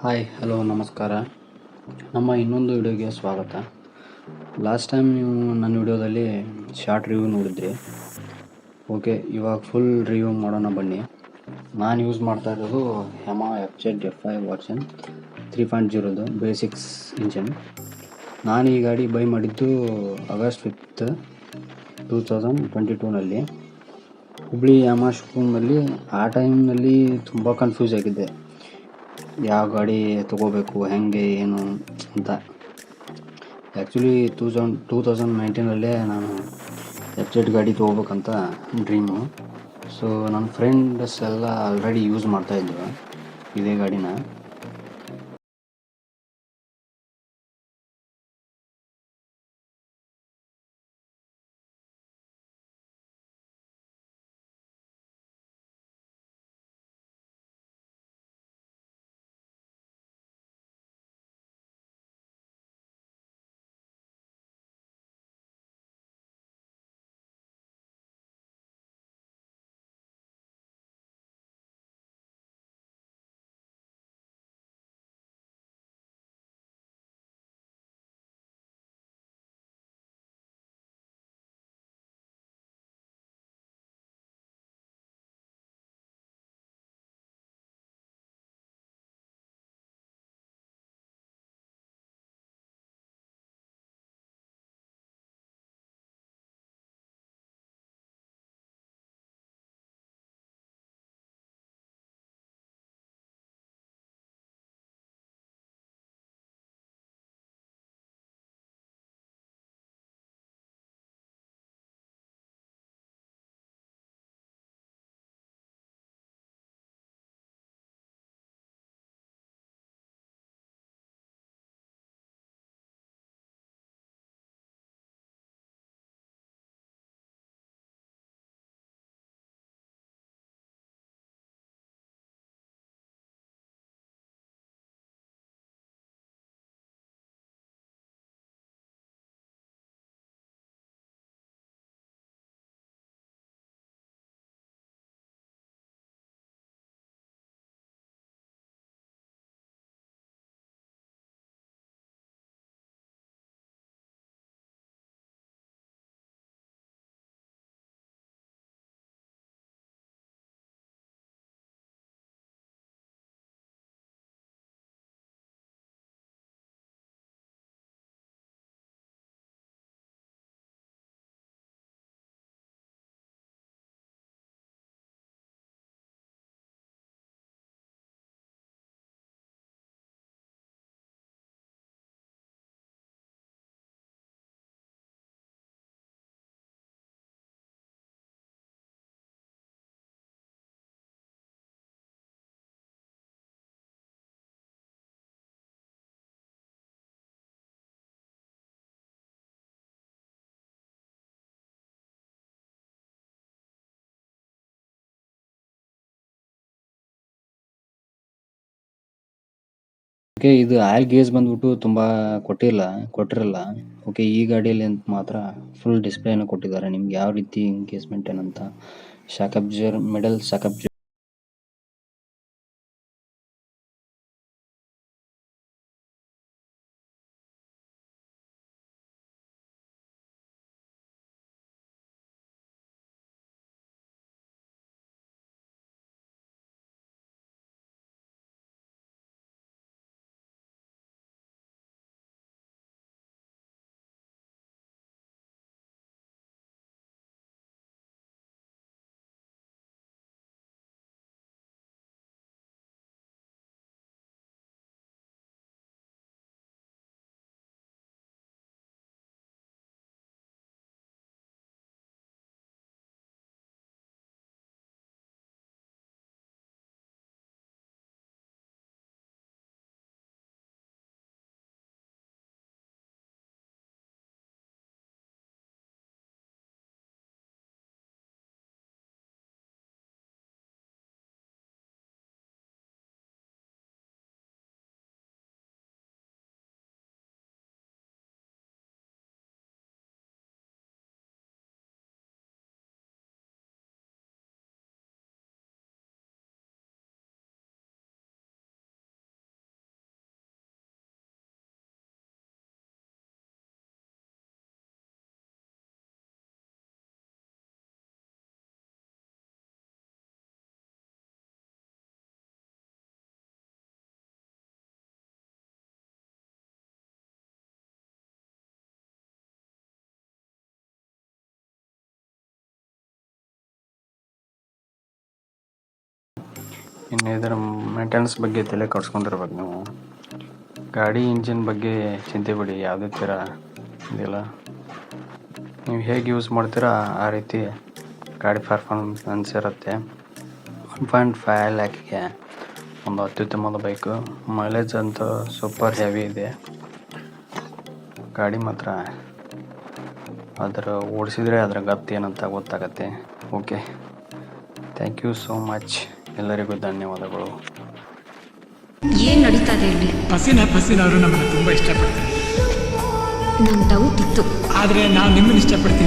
Hi hello ನಮಸ್ಕಾರ. ನಮ್ಮ ಇನ್ನೊಂದು ವಿಡಿಯೋಗೆ ಸ್ವಾಗತ. ಲಾಸ್ಟ್ ಟೈಮ್ ನೀವು ನನ್ನ ವಿಡಿಯೋದಲ್ಲಿ ಶಾರ್ಟ್ ರಿವ್ಯೂ ನೋಡಿದ್ರಿ. ಓಕೆ, ಇವಾಗ ಫುಲ್ ರಿವ್ಯೂ ಮಾಡೋಣ ಬನ್ನಿ. ನಾನು ಯೂಸ್ ಮಾಡ್ತಾ ಇರೋದು Yamaha Fz F5 version 3.0 basics engine. ನಾನು ಈ ಗಾಡಿ ಬೈ ಮಾಡಿದ್ದು ಆಗಸ್ಟ್ 5, 2022ನಲ್ಲಿ ಹುಬ್ಳಿ ಯಾಮಾ ಶೋರೂಮ್ನಲ್ಲಿ. ಆ ಟೈಮ್ನಲ್ಲಿ ತುಂಬ ಕನ್ಫ್ಯೂಸ್ ಆಗಿದ್ದೆ, ಯಾವ ಗಾಡಿ ತೊಗೋಬೇಕು, ಹೆಂಗೆ ಏನು ಅಂತ. ಆ್ಯಕ್ಚುಲಿ 2019ನಲ್ಲೇ ನಾನು F Z ಗಾಡಿ ತೊಗೋಬೇಕಂತ ಡ್ರೀಮು. ಸೊ ನನ್ನ ಫ್ರೆಂಡ್ಸ್ ಎಲ್ಲ ಆಲ್ರೆಡಿ ಯೂಸ್ ಮಾಡ್ತಾಯಿದ್ರು ಇದೇ ಗಾಡಿನ. ಓಕೆ, ಇದು ಆಯಿಲ್ ಗೇಜ್ ಬಂದ್ಬಿಟ್ಟು ತುಂಬ ಕೊಟ್ಟಿರಲ್ಲ. ಓಕೆ, ಈ ಗಾಡಿಯಲ್ಲಿ ಮಾತ್ರ ಫುಲ್ ಡಿಸ್ಪ್ಲೇನ ಕೊಟ್ಟಿದ್ದಾರೆ ನಿಮ್ಗೆ ಯಾವ ರೀತಿ ಎಂಗೇಜ್ಮೆಂಟ್ ಏನಂತ. Shock observer, middle shock observer ಇನ್ನು ಇದರ ಮೇಂಟೆನೆನ್ಸ್ ಬಗ್ಗೆ ತಲೆ ಕೆಡ್ಸ್ಕೊಂಡಿರ್ಬೇಕು ನೀವು. ಗಾಡಿ ಇಂಜಿನ್ ಬಗ್ಗೆ ಚಿಂತೆ ಬಿಡಿ, ಯಾವುದೇ ಥರ ಇದಿಲ್ಲ. ನೀವು ಹೇಗೆ ಯೂಸ್ ಮಾಡ್ತೀರಾ ಆ ರೀತಿ ಗಾಡಿ ಪರ್ಫಾರ್ಮೆನ್ಸ್ ಇರುತ್ತೆ. 1.5 ಲ್ಯಾಕಿಗೆ ಒಂದು ಅತ್ಯುತ್ತಮವಾದ ಬೈಕು. ಮೈಲೇಜ್ ಅಂತೂ ಸೂಪರ್ ಹೆವಿ ಇದೆ. ಗಾಡಿ ಮಾತ್ರ ಓಡಿಸಿದರೆ ಅದರ ಗತ್ತು ಏನಂತ ಗೊತ್ತಾಗತ್ತೆ. Okay, thank you so much. ಎಲ್ಲರಿಗೂ ಧನ್ಯವಾದಗಳು. ಏನು ನಡೀತಾ ಇದೆ ಇಲ್ಲಿ? ಫಸಿನ್ ಅವರು ನಮ್ಮನ್ನು ತುಂಬ ಇಷ್ಟಪಡ್ತಾರೆ. ನಂಗೆ ಡೌಟ್ ಇತ್ತು, ಆದರೆ ನಾವು ನಿಮ್ಮನ್ನು ಇಷ್ಟಪಡ್ತೀವಿ.